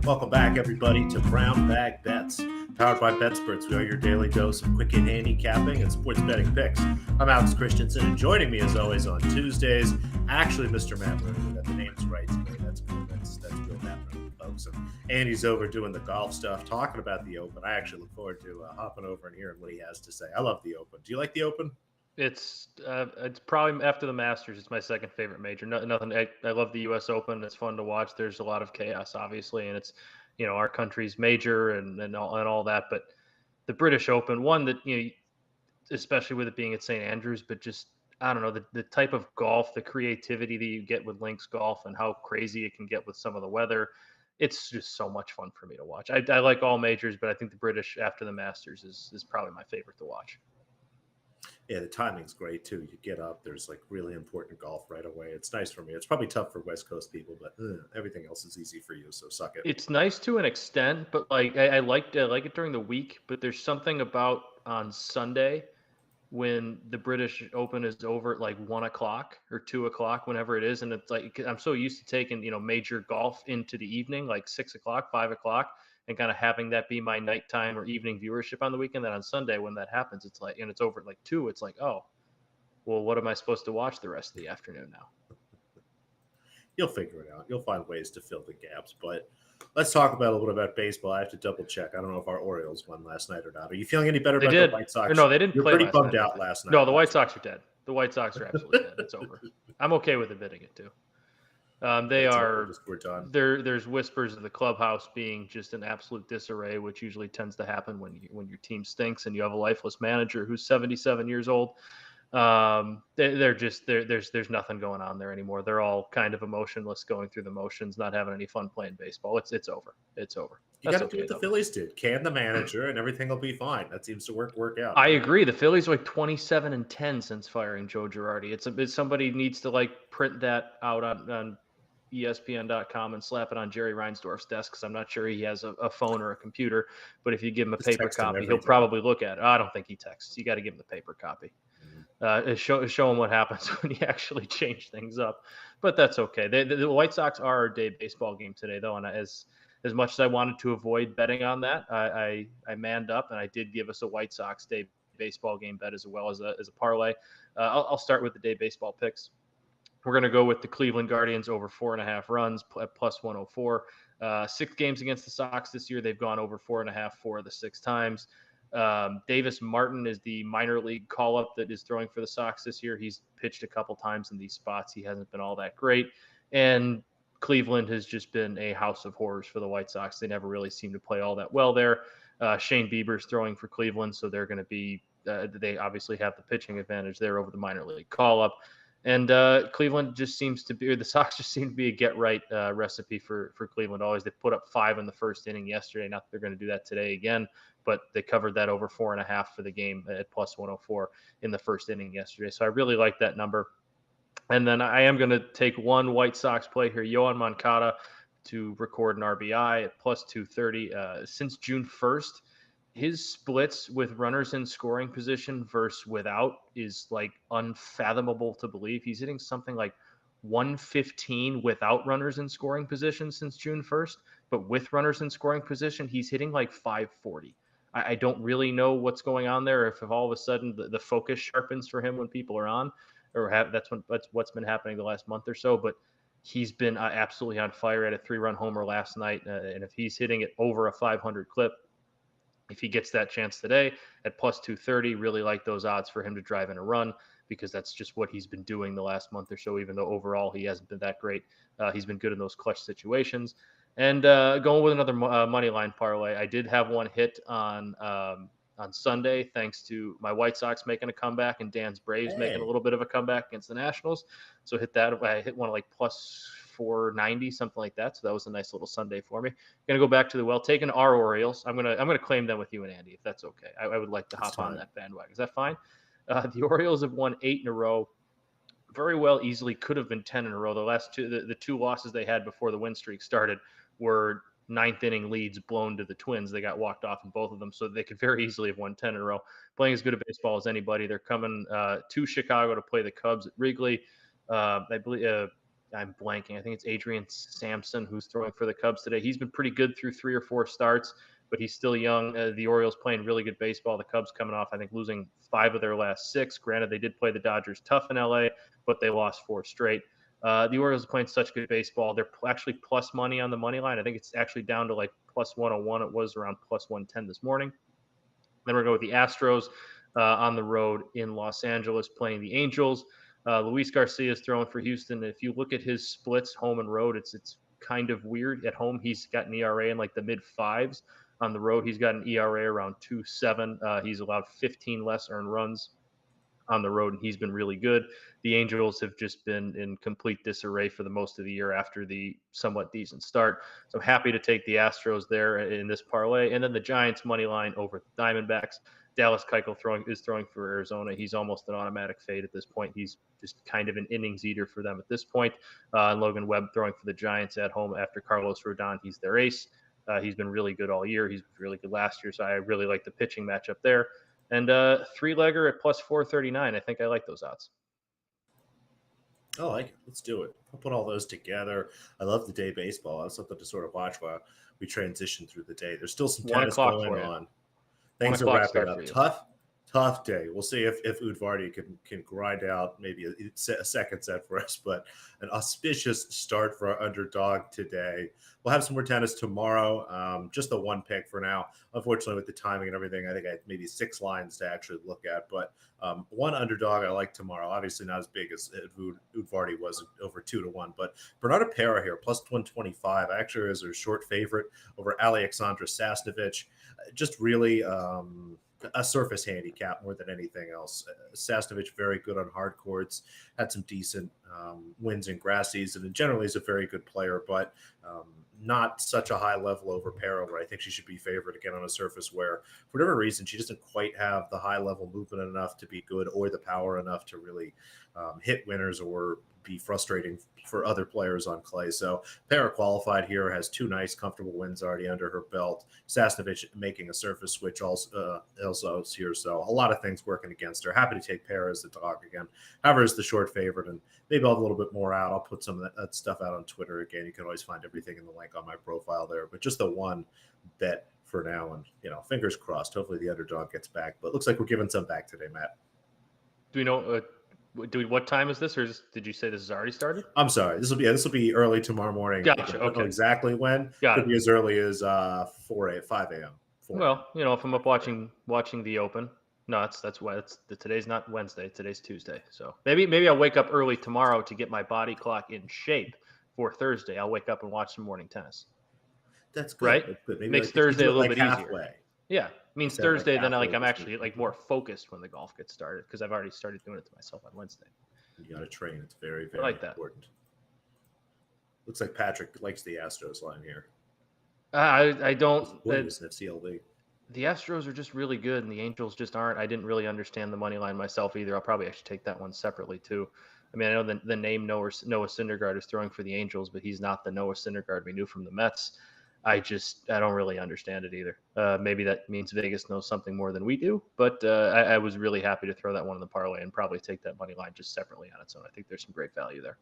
Welcome back, everybody, to Brown Bag Bets, powered by BetSperts. We are your daily dose of quick hit handicapping and sports betting picks. I'm Alex Christensen, and joining me, as always, on Tuesdays, actually, Mr. Matt Rooney. We got the names right today. That's cool. That's real Matt Rooney, folks. And Andy's over doing the golf stuff, talking about the Open. I actually look forward to hopping over and hearing what he has to say. I love the Open. Do you like the Open? It's probably after the Masters. It's my second favorite major. Nothing. I love the U.S. Open. It's fun to watch. There's a lot of chaos, obviously, and it's our country's major and all that. But the British Open, one that especially with it being at St. Andrews, but just I don't know the type of golf, the creativity that you get with links golf, and how crazy it can get with some of the weather. It's just so much fun for me to watch. I like all majors, but I think the British after the Masters is probably my favorite to watch. Yeah, the timing's great too. You get up, there's like really important golf right away. It's nice for me. It's probably tough for West Coast people, but everything else is easy for you. So suck it. It's nice to an extent, but like I like it during the week. But there's something about on Sunday when the British Open is over at like 1 o'clock or 2 o'clock, whenever it is, and it's like I'm so used to taking major golf into the evening, like 6 o'clock, 5 o'clock, and kind of having that be my nighttime or evening viewership on the weekend. That on Sunday when that happens, it's like and it's over at like 2. It's like, oh, well, what am I supposed to watch the rest of the afternoon now? You'll figure it out. You'll find ways to fill the gaps. But let's talk about a little bit about baseball. I have to double check. I don't know if our Orioles won last night or not. Are you feeling any better They about did. the White Sox? Or no, they didn't You're play pretty last bummed night, out last night. No, the White Sox are dead. The White Sox are absolutely dead. It's over. I'm okay with admitting it too. They are. We're done. There's whispers of the clubhouse being just in absolute disarray, which usually tends to happen when your team stinks and you have a lifeless manager who's 77 years old. There's nothing going on there anymore. They're all kind of emotionless, going through the motions, not having any fun playing baseball. It's over. It's over. You got to do what the Phillies did. Can the manager, and everything will be fine. That seems to work out. I agree. The Phillies are like 27-10 since firing Joe Girardi. It's somebody needs to like print that out on ESPN.com and slap it on Jerry Reinsdorf's desk, because I'm not sure he has a phone or a computer. But if you give him a paper copy, he'll probably look at it. I don't think he texts. You got to give him the paper copy. Show him what happens when you actually change things up. But that's okay. The White Sox are our day baseball game today, though, and as much as I wanted to avoid betting on that, I manned up and I did give us a White Sox day baseball game bet as well as a parlay. I'll start with the day baseball picks. We're going to go with the Cleveland Guardians over 4.5 runs at plus 104. 6 games against the Sox this year. They've gone over 4.5 4 of the 6 times. Davis Martin is the minor league call-up that is throwing for the Sox this year. He's pitched a couple times in these spots. He hasn't been all that great. And Cleveland has just been a house of horrors for the White Sox. They never really seem to play all that well there. Shane Bieber's throwing for Cleveland, so they're going to be they obviously have the pitching advantage there over the minor league call-up. And Cleveland just seems to be, or the Sox just seem to be a get-right recipe for Cleveland. Always, they put up 5 in the first inning yesterday. Not that they're going to do that today again, but they covered that over 4.5 for the game at plus 104 in the first inning yesterday. So I really like that number. And then I am going to take one White Sox play here, Yohan Moncada, to record an RBI at plus 230. Since June 1st, his splits with runners in scoring position versus without is like unfathomable to believe. He's hitting something like 115 without runners in scoring position since June 1st, but with runners in scoring position, he's hitting like 540. I don't really know what's going on there. If all of a sudden the focus sharpens for him when people are on, or that's what's been happening the last month or so. But he's been absolutely on fire. At a 3-run homer last night, and if he's hitting it over a 500 clip, if he gets that chance today at plus 230, really like those odds for him to drive in a run, because that's just what he's been doing the last month or so. Even though overall he hasn't been that great, he's been good in those clutch situations. And going with another money line parlay, I did have one hit on Sunday, thanks to my White Sox making a comeback and Dan's Braves making a little bit of a comeback against the Nationals. So hit that. I hit one like plus 490, something like that. So that was a nice little Sunday for me. Going to go back to the taking our Orioles. I'm gonna claim them with you and Andy, if that's okay. I would like to hop on that bandwagon. Is that fine? The Orioles have won 8 in a row. Very well, easily could have been 10 in a row. The last two, the 2 losses they had before the win streak started were 9th inning leads blown to the Twins. They got walked off in both of them, so they could very easily have won 10 in a row. Playing as good a baseball as anybody. They're coming to Chicago to play the Cubs at Wrigley. I believe I'm blanking. I think it's Adrian Sampson who's throwing for the Cubs today. He's been pretty good through 3 or 4 starts, but he's still young. The Orioles playing really good baseball. The Cubs coming off, I think, losing 5 of their last 6. Granted, they did play the Dodgers tough in LA, but they lost 4 straight. The Orioles are playing such good baseball. They're actually plus money on the money line. I think it's actually down to like plus 101. It was around plus 110 this morning. Then we're going with the Astros on the road in Los Angeles playing the Angels. Luis Garcia is throwing for Houston. If you look at his splits, home and road, it's kind of weird. At home, he's got an ERA in like the mid 5s. On the road, he's got an ERA around 2.7. He's allowed 15 less earned runs on the road, and he's been really good. The Angels have just been in complete disarray for the most of the year after the somewhat decent start. So happy to take the Astros there in this parlay. And then the Giants money line over the Diamondbacks. Dallas Keuchel is throwing for Arizona. He's almost an automatic fade at this point. He's just kind of an innings eater for them at this point. And Logan Webb throwing for the Giants at home after Carlos Rodon. He's their ace. He's been really good all year. He's really good last year, so I really like the pitching matchup there. And 3-legger at plus 439. I think I like those odds. I like it. Let's do it. I'll put all those together. I love the day baseball. I have something to sort of watch while we transition through the day. There's still some tennis going on. Things are wrapping up. Tough day. We'll see if Udvardy can grind out maybe a second set for us, but an auspicious start for our underdog today. We'll have some more tennis tomorrow. Just the one pick for now. Unfortunately, with the timing and everything, I think I had maybe 6 lines to actually look at, but one underdog I like tomorrow. Obviously not as big as Udvardy was, over 2-1, but Bernarda Pera here, plus 125. Actually is a short favorite over Alexandra Sasnovich. Just really a surface handicap more than anything else. Sasnovich, very good on hard courts, had some decent wins in grass season, and generally is a very good player, but not such a high level over Pera, where I think she should be favored again on a surface where, for whatever reason, she doesn't quite have the high level movement enough to be good or the power enough to really hit winners or be frustrating for other players on clay. So Pera qualified here, has 2 nice, comfortable wins already under her belt. Sasnovich making a surface switch also here. So a lot of things working against her. Happy to take Pera as the dog again. However, is the short favorite, and maybe I'll have a little bit more out. I'll put some of that stuff out on Twitter again. You can always find everything in the link on my profile there. But just the one bet for now, and fingers crossed. Hopefully the underdog gets back. But it looks like we're giving some back today, Matt. Do we know? What time is this, or did you say this has already started? I'm sorry. This will be early tomorrow morning. Gotcha. I don't know exactly when. Could be as early as 5 a.m. Well, if I'm up watching the Open. No, that's why today's not Wednesday. Today's Tuesday. So maybe I'll wake up early tomorrow to get my body clock in shape for Thursday. I'll wake up and watch some morning tennis. That's good. Right? That's good. Maybe makes Thursday a little bit halfway. easier. Yeah, means Thursday. Then I'm actually more focused when the golf gets started, because I've already started doing it to myself on Wednesday. You got to train. It's very, very important. Looks like Patrick likes the Astros line here. I don't. CLV. The Astros are just really good, and the Angels just aren't. I didn't really understand the money line myself either. I'll probably actually take that one separately too. I mean, I know the name Noah Syndergaard is throwing for the Angels, but he's not the Noah Syndergaard we knew from the Mets. I don't really understand it either. Maybe that means Vegas knows something more than we do, but I was really happy to throw that one in the parlay and probably take that money line just separately on its own. I think there's some great value there.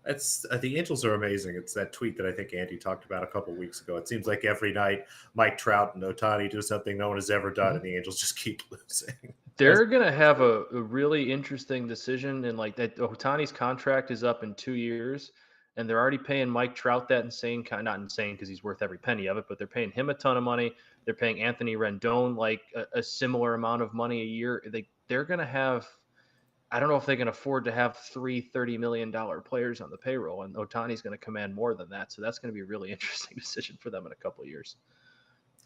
The Angels are amazing. It's that tweet that I think Andy talked about a couple of weeks ago. It seems like every night Mike Trout and Ohtani do something no one has ever done, and the Angels just keep losing. They're going to have a really interesting decision, and like that Ohtani's contract is up in 2 years, and they're already paying Mike Trout that insane – not insane because he's worth every penny of it, but they're paying him a ton of money. They're paying Anthony Rendon like a similar amount of money a year. They're going to have – I don't know if they can afford to have 3 $30 million players on the payroll, and Ohtani's going to command more than that. So that's going to be a really interesting decision for them in a couple of years.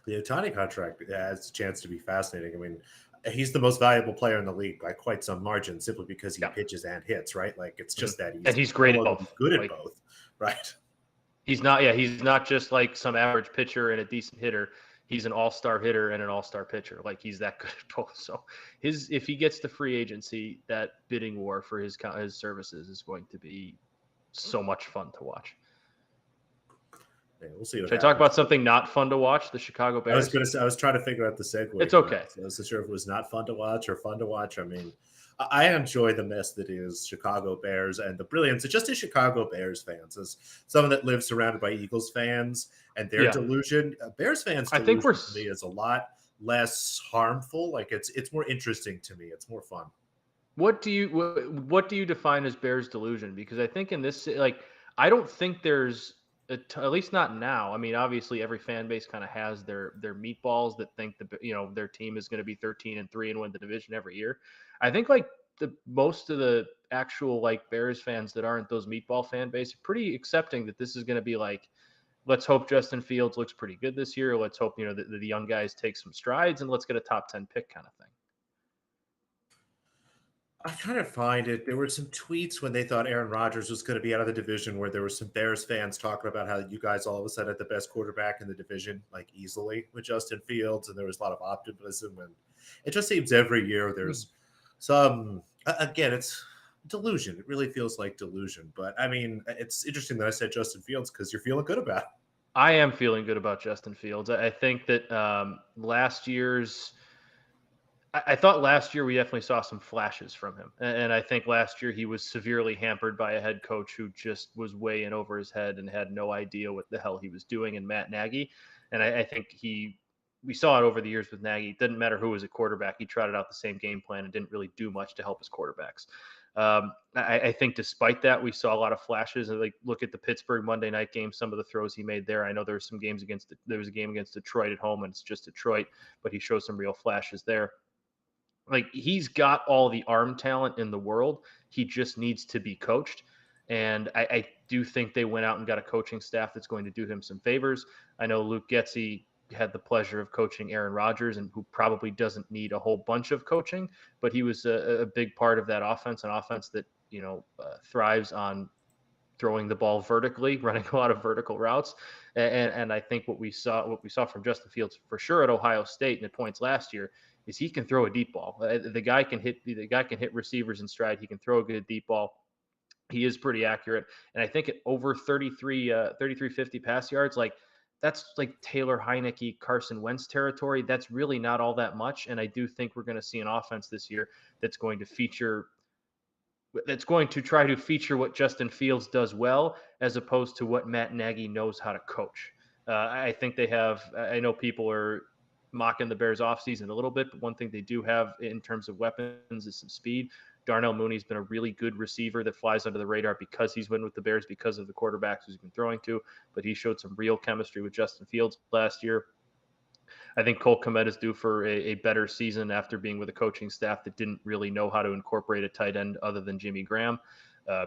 The Ohtani contract has a chance to be fascinating. I mean, he's the most valuable player in the league by quite some margin, simply because he pitches and hits, right? Like, it's just that easy. And he's great at both. He's good at both, right? He's not just like some average pitcher and a decent hitter. He's an all-star hitter and an all-star pitcher. Like, he's that good at both. So if he gets to free agency, that bidding war for his services is going to be so much fun to watch. Yeah, we'll see. Should I talk about something not fun to watch? The Chicago Bears. I was trying to figure out the segue. It's okay. I wasn't sure if it was not fun to watch or fun to watch. I mean, I enjoy the mess that is Chicago Bears and the brilliance of just as Chicago Bears fans, as someone that lives surrounded by Eagles fans and their Yeah, delusion. Bears fans' I think delusion to me is a lot less harmful. Like it's more interesting to me. It's more fun. what do you define as Bears delusion? Because I think in this, like, I don't think there's at least not now. I mean, obviously every fan base kind of has their meatballs that think their team is going to be 13-3 and win the division every year. I think like the most of the actual like Bears fans that aren't those meatball fan base are pretty accepting that this is going to be like, let's hope Justin Fields looks pretty good this year. Let's hope the young guys take some strides, and let's get a top 10 pick kind of thing. I kind of find it. There were some tweets when they thought Aaron Rodgers was going to be out of the division, where there were some Bears fans talking about how you guys all of a sudden had the best quarterback in the division, like easily with Justin Fields, and there was a lot of optimism. And it just seems every year there's some. Again, it's delusion. It really feels like delusion. But I mean, it's interesting that I said Justin Fields because you're feeling good about it. I am feeling good about Justin Fields. I think that last year's I thought last year we definitely saw some flashes from him. And I think last year he was severely hampered by a head coach who just was way in over his head and had no idea what the hell he was doing in Matt Nagy. And I think we saw it over the years with Nagy. It didn't matter who was a quarterback. He trotted out the same game plan and didn't really do much to help his quarterbacks. I think despite that, we saw a lot of flashes. And like, look at the Pittsburgh Monday night game, some of the throws he made there. I know there were some games there was a game against Detroit at home, and it's just Detroit, but he showed some real flashes there. Like, he's got all the arm talent in the world. He just needs to be coached. And I do think they went out and got a coaching staff that's going to do him some favors. I know Luke Getsy had the pleasure of coaching Aaron Rodgers, and who probably doesn't need a whole bunch of coaching, but he was a big part of that offense, an offense that, thrives on throwing the ball vertically, running a lot of vertical routes. And I think what we saw from Justin Fields for sure at Ohio State and at points last year is he can throw a deep ball. The guy can hit receivers in stride. He can throw a good deep ball. He is pretty accurate. And I think at over 3,350 pass yards, like, that's like Taylor Heineke, Carson Wentz territory. That's really not all that much. And I do think we're going to see an offense this year that's going to try to feature what Justin Fields does well, as opposed to what Matt Nagy knows how to coach. I think they have. I know people are mocking the Bears offseason a little bit, but one thing they do have in terms of weapons is some speed. Darnell Mooney's been a really good receiver that flies under the radar because he's been with the Bears, because of the quarterbacks he's been throwing to, but he showed some real chemistry with Justin Fields last year. I think Cole Kmet is due for a better season after being with a coaching staff that didn't really know how to incorporate a tight end other than Jimmy Graham,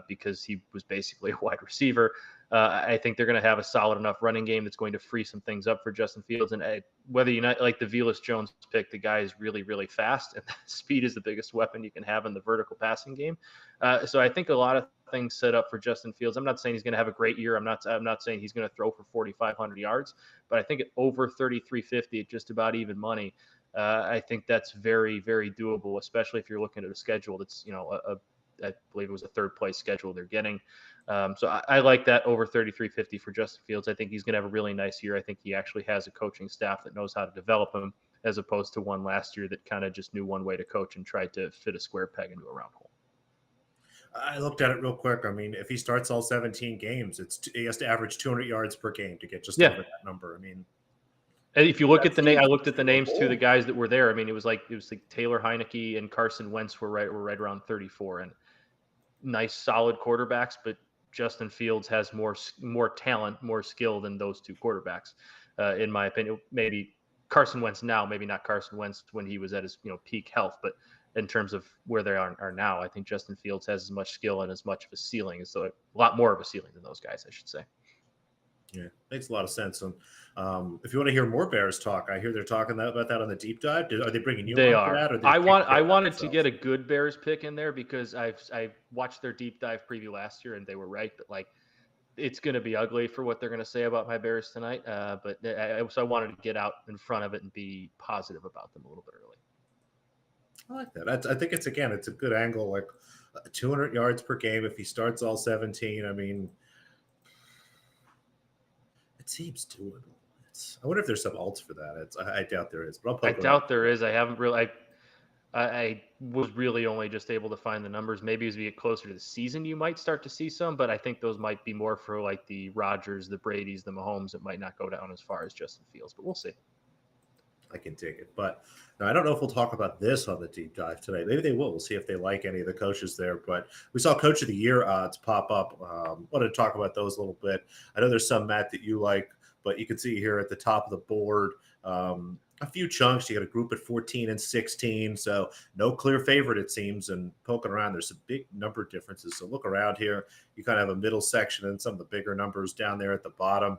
because he was basically a wide receiver. I think they're going to have a solid enough running game that's going to free some things up for Justin Fields. And whether you not like the Velus Jones pick, the guy is really, really fast, and speed is the biggest weapon you can have in the vertical passing game. So I think a lot of things set up for Justin Fields. I'm not saying he's going to have a great year. I'm not saying he's going to throw for 4,500 yards, but I think at over 3,350 at just about even money, I think that's very, very doable, especially if you're looking at a schedule that's, I believe it was a third place schedule they're getting. So I like that over 3,350 for Justin Fields. I think he's going to have a really nice year. I think he actually has a coaching staff that knows how to develop him, as opposed to one last year that kind of just knew one way to coach and tried to fit a square peg into a round hole. I looked at it real quick. I mean, if he starts all 17 games, he has to average 200 yards per game to get just over that number. I mean, and if you look at the name, I looked at the names too, the guys that were there. I mean, it was like Taylor Heineke and Carson Wentz were right around 34, and nice, solid quarterbacks. But Justin Fields has more talent, more skill than those two quarterbacks, in my opinion. Maybe Carson Wentz now, maybe not Carson Wentz when he was at his peak health, but in terms of where they are now, I think Justin Fields has as much skill and as much of a ceiling, so a lot more of a ceiling than those guys, I should say. Yeah, makes a lot of sense. And if you want to hear more Bears talk, I hear they're talking about that on the deep dive. Are they bringing you on for that? Or I wanted to get a good Bears pick in there because I watched their deep dive preview last year and they were right, but like, it's going to be ugly for what they're going to say about my Bears tonight. So I wanted to get out in front of it and be positive about them a little bit early. I like that. I think it's a good angle, like 200 yards per game if he starts all 17. I mean, it seems doable. I wonder if there's some alts for that. I doubt there is, but I doubt there is. I haven't really. I was really only just able to find the numbers. Maybe as we get closer to the season, you might start to see some, but I think those might be more for like the Rodgers, the Brady's, the Mahomes. It might not go down as far as Justin Fields, but we'll see. I can take it. But now, I don't know if we'll talk about this on the deep dive today. Maybe they will. We'll see if they like any of the coaches there. But we saw Coach of the Year odds pop up. Wanted to talk about those a little bit. I know there's some, Matt, that you like, but you can see here at the top of the board a few chunks. You got a group at 14 and 16. So no clear favorite, it seems. And poking around, there's some big number differences. So look around here. You kind of have a middle section and some of the bigger numbers down there at the bottom.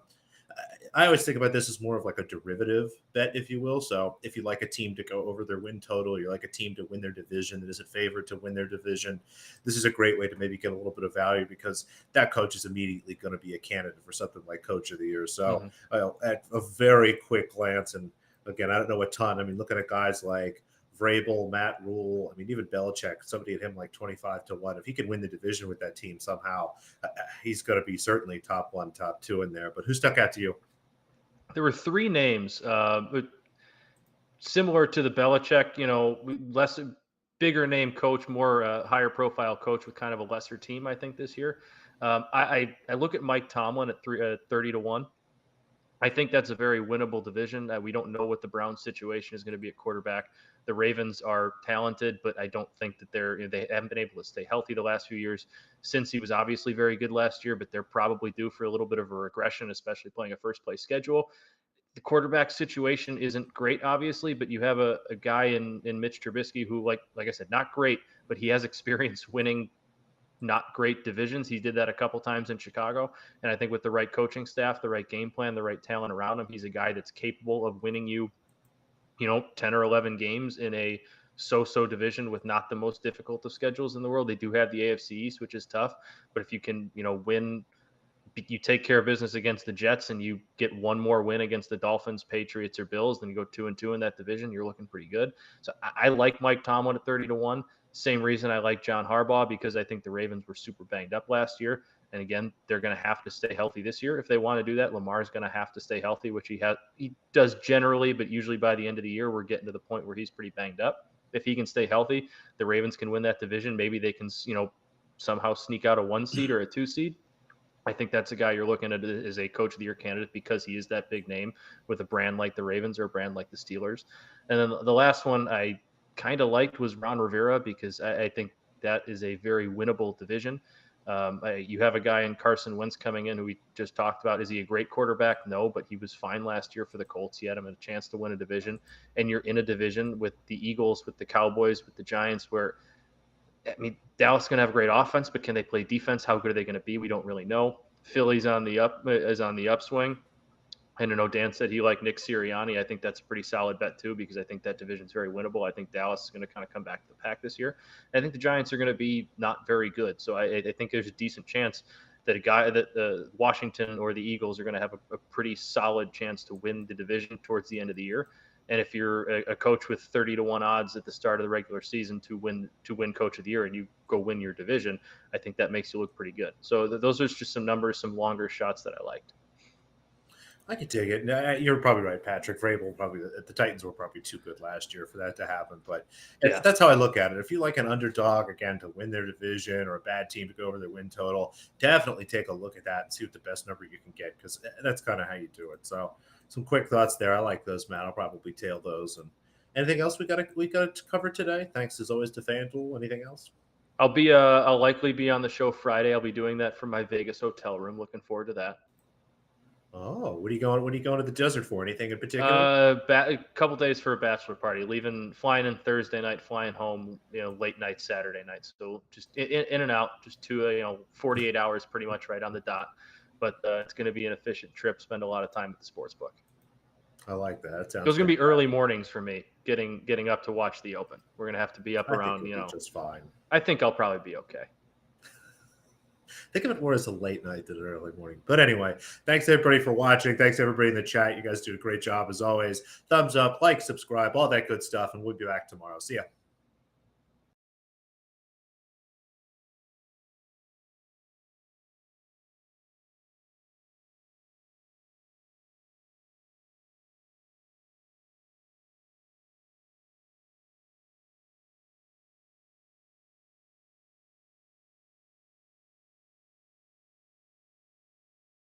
I always think about this as more of like a derivative bet, if you will. So if you like a team to go over their win total, you like a team to win their division that is a favorite to win their division, this is a great way to maybe get a little bit of value because that coach is immediately going to be a candidate for something like Coach of the Year. So at a very quick glance, and again, I don't know a ton. I mean, looking at guys like Vrabel, Matt Rule, I mean, even Belichick, somebody at him like 25-1. If he can win the division with that team somehow, he's going to be certainly top 1, top 2 in there. But who stuck out to you? There were 3 names similar to the Belichick, less bigger name coach, more higher profile coach with kind of a lesser team, I think, this year. I look at Mike Tomlin at 30-1. I think that's a very winnable division. We don't know what the Browns situation is going to be at quarterback. The Ravens are talented, but I don't think that they haven't been able to stay healthy the last few years since he was obviously very good last year, but they're probably due for a little bit of a regression, especially playing a first place schedule. The quarterback situation isn't great, obviously, but you have a guy in Mitch Trubisky who, like I said, not great, but he has experience winning not great divisions. He did that a couple times in Chicago. And I think with the right coaching staff, the right game plan, the right talent around him, he's a guy that's capable of winning you 10 or 11 games in a so-so division with not the most difficult of schedules in the world. They do have the AFC East, which is tough. But if you can, win, you take care of business against the Jets and you get one more win against the Dolphins, Patriots, or Bills, then you go 2-2 in that division, you're looking pretty good. So I like Mike Tomlin at 30-1. Same reason I like John Harbaugh, because I think the Ravens were super banged up last year. And again, they're going to have to stay healthy this year if they want to do that. Lamar's going to have to stay healthy, which he does generally, but usually by the end of the year, we're getting to the point where he's pretty banged up. If he can stay healthy, the Ravens can win that division. Maybe they can, somehow sneak out a 1 seed or a 2 seed. I think that's a guy you're looking at as a Coach of the Year candidate because he is that big name with a brand like the Ravens or a brand like the Steelers. And then the last one I kind of liked was Ron Rivera, because I think that is a very winnable division. You have a guy in Carson Wentz coming in who we just talked about. Is he a great quarterback? No, but he was fine last year for the Colts. He had him a chance to win a division. And you're in a division with the Eagles, with the Cowboys, with the Giants, where, Dallas is going to have a great offense, but can they play defense? How good are they going to be? We don't really know. Philly's on the upswing. I don't know. Dan said he liked Nick Sirianni. I think that's a pretty solid bet too, because I think that division is very winnable. I think Dallas is going to kind of come back to the pack this year. And I think the Giants are going to be not very good. So I think there's a decent chance that Washington or the Eagles are going to have a pretty solid chance to win the division towards the end of the year. And if you're a coach with 30-1 odds at the start of the regular season to win Coach of the Year, and you go win your division, I think that makes you look pretty good. So those are just some numbers, some longer shots that I liked. I can take it. You're probably right, Patrick. Vrabel the Titans were probably too good last year for that to happen. But that's how I look at it. If you like an underdog, again, to win their division, or a bad team to go over their win total, definitely take a look at that and see what the best number you can get, because that's kind of how you do it. So some quick thoughts there. I like those, Matt. I'll probably tail those. And anything else we got to cover today? Thanks as always to FanDuel. Anything else? I'll likely be on the show Friday. I'll be doing that from my Vegas hotel room. Looking forward to that. Oh, what are you going to the desert for? Anything in particular? A couple days for a bachelor party. Flying in Thursday night, flying home, late night Saturday night. So just in and out, just 48 hours pretty much right on the dot. But it's going to be an efficient trip. Spend a lot of time at the sports book. I like that. Those are going to be early mornings for me, getting up to watch the Open. We're going to have to be up around, just fine. I think I'll probably be okay. Think of it more as a late night than an early morning. But anyway, thanks everybody for watching. Thanks everybody in the chat. You guys do a great job as always. Thumbs up, like, subscribe, all that good stuff. And we'll be back tomorrow. See ya.